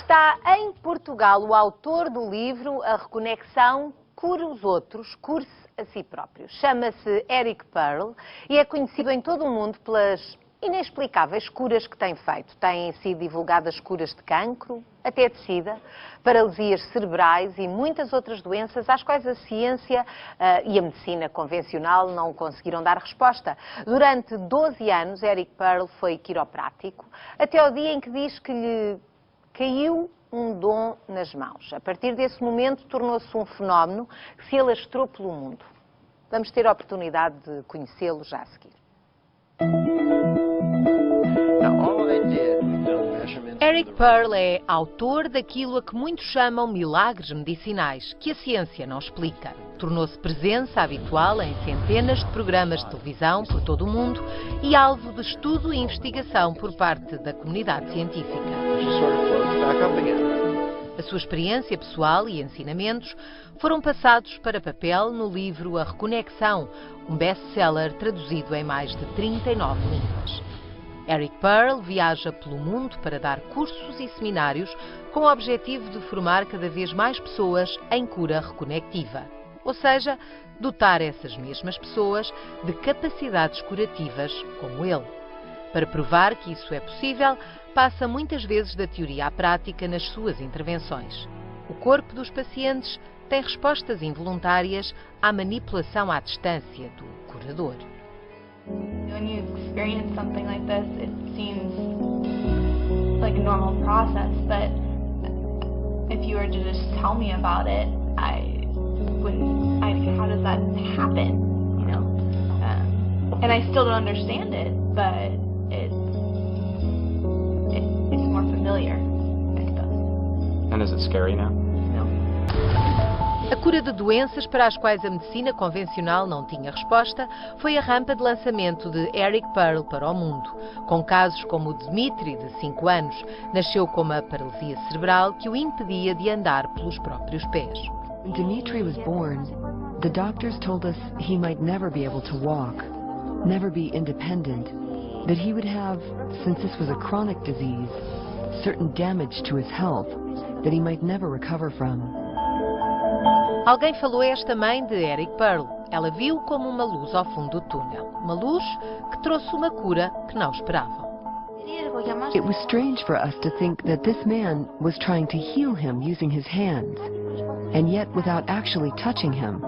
Está em Portugal o autor do livro A Reconexão, Cura os outros, cure-se a si próprio. Chama-se Eric Pearl e é conhecido em todo o mundo pelas inexplicáveis curas que tem feito. Têm sido divulgadas curas de cancro, até de sida, paralisias cerebrais e muitas outras doenças às quais a ciência e a medicina convencional não conseguiram dar resposta. Durante 12 anos, Eric Pearl foi quiroprático, até ao dia em que diz que lhe caiu um dom nas mãos. A partir desse momento, tornou-se um fenómeno que se alastrou pelo mundo. Vamos ter a oportunidade de conhecê-lo já a seguir. Eric Pearl é autor daquilo a que muitos chamam milagres medicinais, que a ciência não explica. Tornou-se presença habitual em centenas de programas de televisão por todo o mundo e alvo de estudo e investigação por parte da comunidade científica. A sua experiência pessoal e ensinamentos foram passados para papel no livro A Reconexão, um best-seller traduzido em mais de 39 línguas. Eric Pearl viaja pelo mundo para dar cursos e seminários com o objetivo de formar cada vez mais pessoas em cura reconectiva, ou seja, dotar essas mesmas pessoas de capacidades curativas como ele. Para provar que isso é possível, passa muitas vezes da teoria à prática nas suas intervenções. O corpo dos pacientes tem respostas involuntárias à manipulação à distância do curador. When you experience something like this, it seems like a normal process, but if you were to just tell me about it, I wouldn't, how does that happen, you know? And I still don't understand it, but it's more familiar, I suppose. And is it scary now? No. A cura de doenças para as quais a medicina convencional não tinha resposta foi a rampa de lançamento de Eric Pearl para o mundo. Com casos como o de Dmitri, de 5 anos, nasceu com uma paralisia cerebral que o impedia de andar pelos próprios pés. When Dmitri was born, the doctors told us he might never be able to walk, never be independent, that he would have, since this was a chronic disease, certain damage to his health that he might never recover from. Alguém falou a esta mãe de Eric Pearl. Ela viu como uma luz ao fundo do túnel. Uma luz que trouxe uma cura que não esperavam. It was strange for us to think that this man was trying to heal him using his hands, and yet without actually touching him.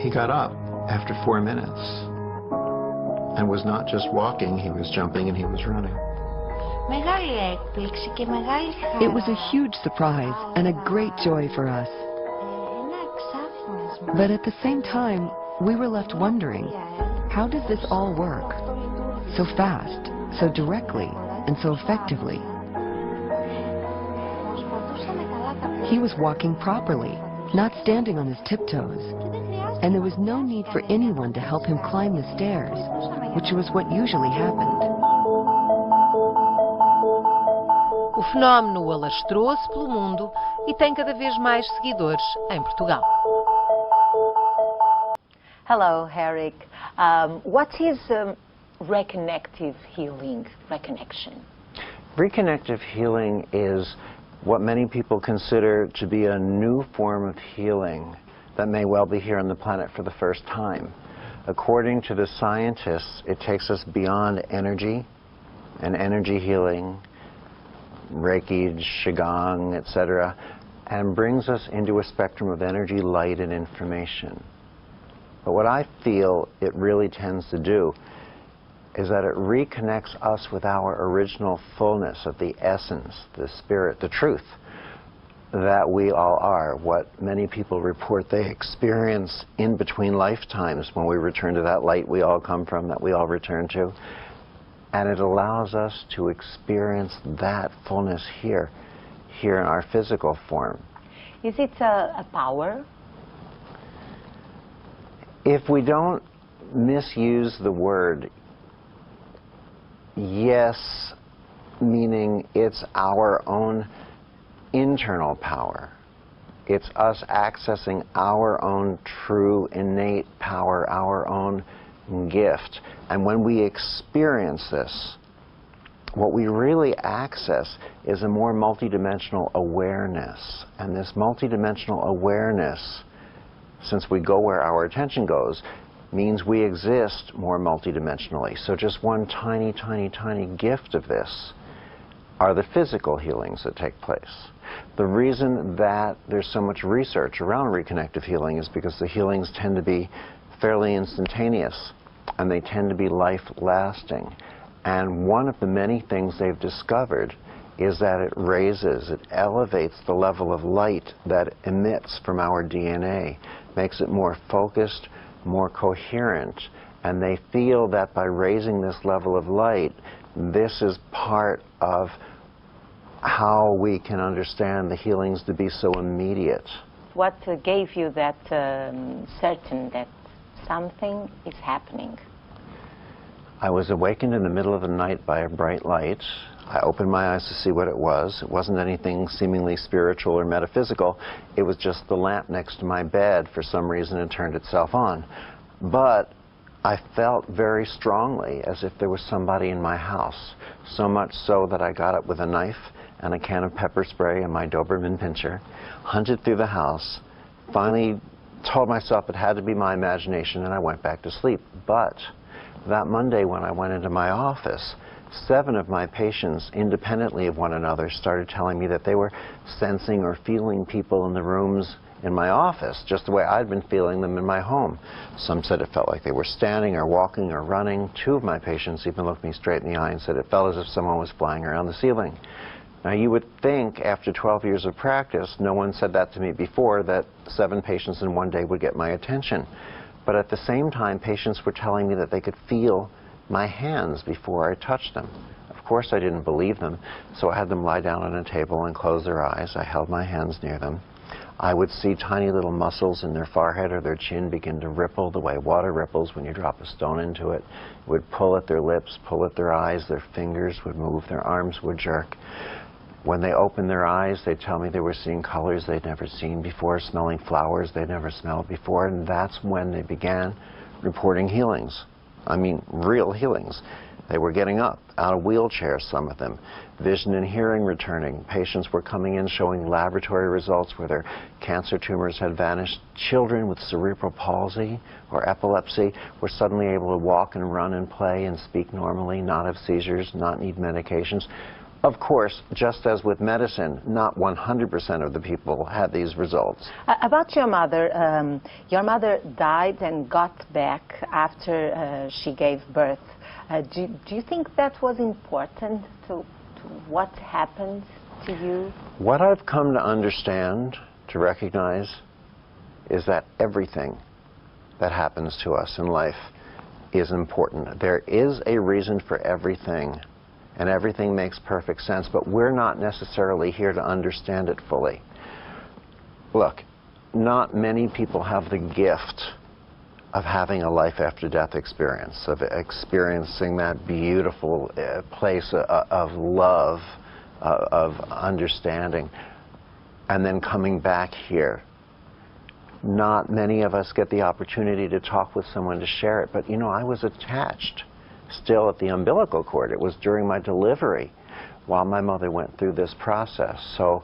He got up after 4 minutes and was not just walking, he was jumping and he was running. It was a huge surprise and a great joy for us. But at the same time, we were left wondering, how does this all work? So fast, so directly, and so effectively. He was walking properly, not standing on his tiptoes, and there was no need for anyone to help him climb the stairs, which was what usually happened. O fenómeno alastrou-se pelo mundo e tem cada vez mais seguidores em Portugal. Hello, Eric. What is reconnective healing, reconnection? Reconnective healing is what many people consider to be a new form of healing that may well be here on the planet for the first time. According to the scientists, it takes us beyond energy and energy healing, Reiki, Qigong, etc., and brings us into a spectrum of energy, light, and information. But what I feel it really tends to do is that it reconnects us with our original fullness of the essence, the spirit, the truth that we all are, what many people report they experience in between lifetimes when we return to that light we all come from, that we all return to. And it allows us to experience that fullness here in our physical form. Is it a power? If we don't misuse the word, yes, meaning it's our own internal power. It's us accessing our own true innate power, our own gift. And when we experience this, what we really access is a more multidimensional awareness. And this multidimensional awareness, since we go where our attention goes, means we exist more multidimensionally. So just one tiny, tiny, tiny gift of this are the physical healings that take place. The reason that there's so much research around reconnective healing is because the healings tend to be fairly instantaneous, and they tend to be life-lasting. And one of the many things they've discovered is that it raises, it elevates the level of light that emits from our DNA, makes it more focused, more coherent, and they feel that by raising this level of light, this is part of how we can understand the healings to be so immediate. What gave you that certain that something is happening? I was awakened in the middle of the night by a bright light. I opened my eyes to see what it was. It wasn't anything seemingly spiritual or metaphysical. It was just the lamp next to my bed. For some reason, it turned itself on. But I felt very strongly as if there was somebody in my house, so much so that I got up with a knife and a can of pepper spray and my Doberman pinscher, hunted through the house, finally told myself it had to be my imagination, and I went back to sleep. But that Monday when I went into my office, 7 of my patients, independently of one another, started telling me that they were sensing or feeling people in the rooms in my office, just the way I'd been feeling them in my home. Some said it felt like they were standing or walking or running. 2 of my patients even looked me straight in the eye and said it felt as if someone was flying around the ceiling. Now, you would think after 12 years of practice, no one said that to me before, that 7 patients in one day would get my attention. But at the same time, patients were telling me that they could feel my hands before I touched them. Of course, I didn't believe them, so I had them lie down on a table and close their eyes. I held my hands near them. I would see tiny little muscles in their forehead or their chin begin to ripple the way water ripples when you drop a stone into it. It would pull at their lips, pull at their eyes, their fingers would move, their arms would jerk. When they opened their eyes, they'd tell me they were seeing colors they'd never seen before, smelling flowers they'd never smelled before, and that's when they began reporting healings. I mean, real healings. They were getting up out of wheelchairs, some of them. Vision and hearing returning. Patients were coming in showing laboratory results where their cancer tumors had vanished. Children with cerebral palsy or epilepsy were suddenly able to walk and run and play and speak normally, not have seizures, not need medications. Of course, just as with medicine, not 100% of the people had these results. About your mother died and got back after she gave birth. Do you think that was important to what happened to you? What I've come to understand, to recognize, is that everything that happens to us in life is important. There is a reason for everything, and everything makes perfect sense, but we're not necessarily here to understand it fully. Look, not many people have the gift of having a life-after-death experience, of experiencing that beautiful place of love, of understanding, and then coming back here. Not many of us get the opportunity to talk with someone to share it, but you know, I was attached still at the umbilical cord. It was during my delivery while my mother went through this process. So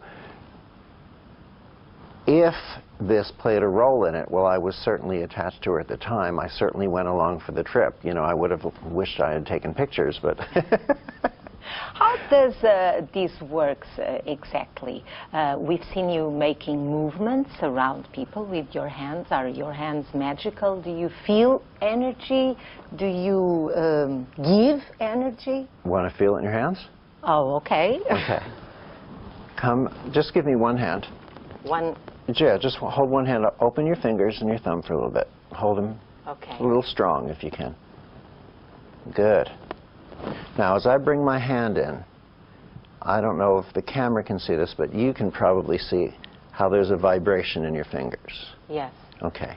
if this played a role in it, well, I was certainly attached to her at the time. I certainly went along for the trip. You know, I would have wished I had taken pictures, but... How does this work exactly? We've seen you making movements around people with your hands. Are your hands magical? Do you feel energy? Do you give energy? Want to feel it in your hands? Oh, okay. Okay. Come, just give me one hand. One. Yeah, just hold one hand up. Open your fingers and your thumb for a little bit. Hold them okay. A little strong if you can. Good. Now, as I bring my hand in, I don't know if the camera can see this, but you can probably see how there's a vibration in your fingers. Yes. Okay.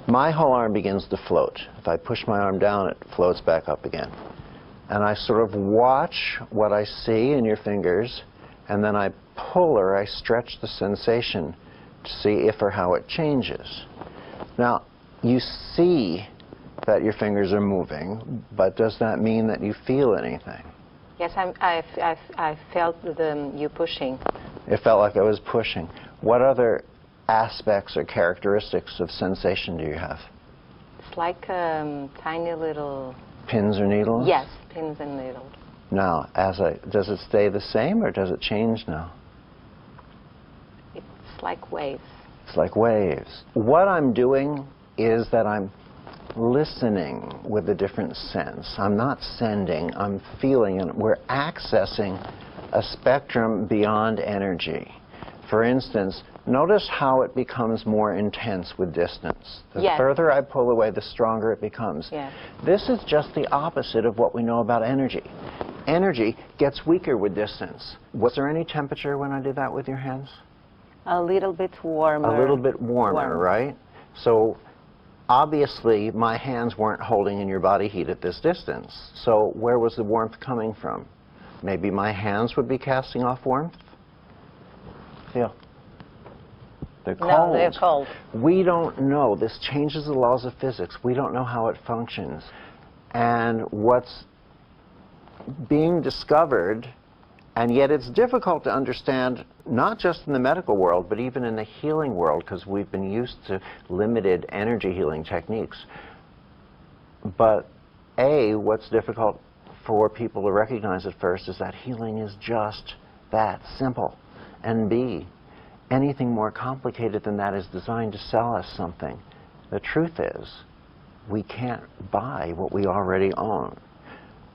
My whole arm begins to float. If I push my arm down, it floats back up again. And I sort of watch what I see in your fingers, and then I pull or I stretch the sensation to see if or how it changes. Now, you see that your fingers are moving, but does that mean that you feel anything? Yes, I felt you pushing. It felt like I was pushing. What other aspects or characteristics of sensation do you have? It's like tiny little... Pins or needles? Yes, pins and needles. Now, does it stay the same or does it change now? It's like waves. It's like waves. What I'm doing is that I'm listening with a different sense. I'm not sending, I'm feeling, and we're accessing a spectrum beyond energy. For instance, notice how it becomes more intense with distance. The further I pull away, the stronger it becomes. Yes. This is just the opposite of what we know about energy. Energy gets weaker with distance. Was there any temperature when I did that with your hands? A little bit warmer. A little bit warmer, right? So obviously my hands weren't holding in your body heat at this distance. So where was the warmth coming from? Maybe my hands would be casting off warmth? Feel. They're cold. No, they're cold. We don't know. This changes the laws of physics. We don't know how it functions. And what's being discovered, and yet it's difficult to understand, not just in the medical world, but even in the healing world, because we've been used to limited energy healing techniques. But what's difficult for people to recognize at first is that healing is just that simple. And B, anything more complicated than that is designed to sell us something. The truth is, we can't buy what we already own.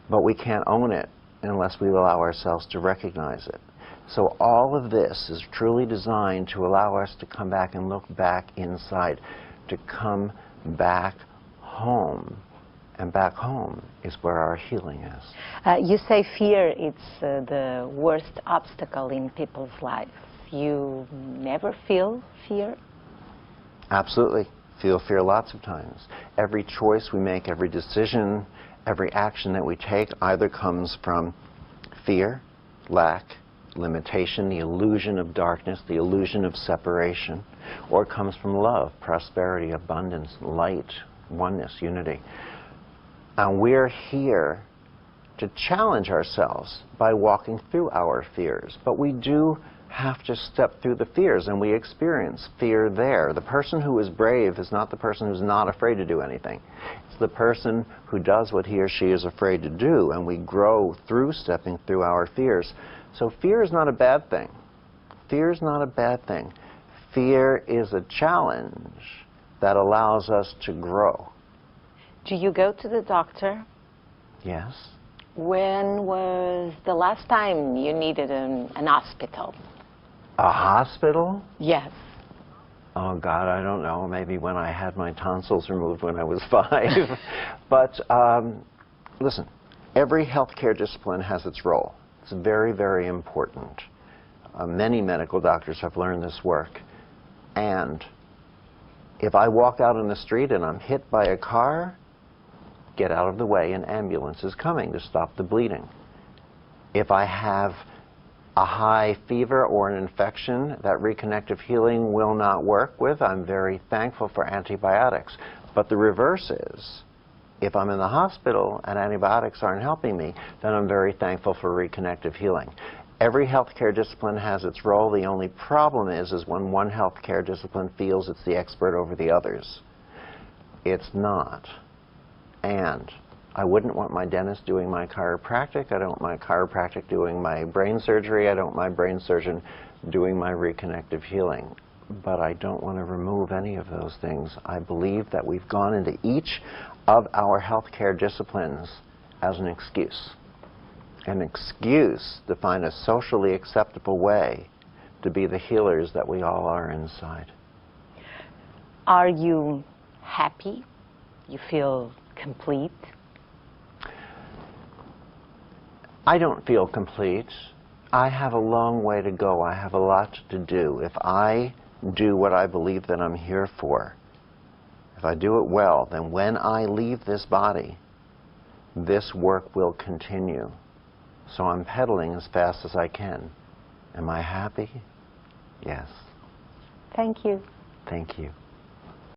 But we can't own it unless we allow ourselves to recognize it. So all of this is truly designed to allow us to come back and look back inside, to come back home. And back home is where our healing is. You say fear is the worst obstacle in people's lives. You never feel fear? Absolutely. Feel fear lots of times. Every choice we make, every decision, every action that we take either comes from fear, lack, limitation, the illusion of darkness, the illusion of separation, or it comes from love, prosperity, abundance, light, oneness, unity. And we're here to challenge ourselves by walking through our fears. But we do have to step through the fears, and we experience fear there. The person who is brave is not the person who's not afraid to do anything. It's the person who does what he or she is afraid to do, and we grow through stepping through our fears. So fear is not a bad thing. Fear is not a bad thing. Fear is a challenge that allows us to grow. Do you go to the doctor? Yes. When was the last time you needed an hospital? A hospital? Yes. Oh, God, I don't know. Maybe when I had my tonsils removed when I was 5. But listen, every healthcare discipline has its role. It's very, very important. Many medical doctors have learned this work. And if I walk out in the street and I'm hit by a car, get out of the way, an ambulance is coming to stop the bleeding. If I have a high fever or an infection that reconnective healing will not work with, I'm very thankful for antibiotics. But the reverse is, if I'm in the hospital and antibiotics aren't helping me, then I'm very thankful for reconnective healing. Every healthcare discipline has its role. The only problem is when one healthcare discipline feels it's the expert over the others. It's not. And I wouldn't want my dentist doing my chiropractic. I don't want my chiropractic doing my brain surgery. I don't want my brain surgeon doing my reconnective healing. But I don't want to remove any of those things. I believe that we've gone into each of our healthcare disciplines as an excuse. An excuse to find a socially acceptable way to be the healers that we all are inside. Are you happy? You feel complete? I don't feel complete. I have a long way to go. I have a lot to do. If I do what I believe that I'm here for, if I do it well, then when I leave this body, this work will continue. So I'm pedaling as fast as I can. Am I happy? Yes. Thank you. Thank you.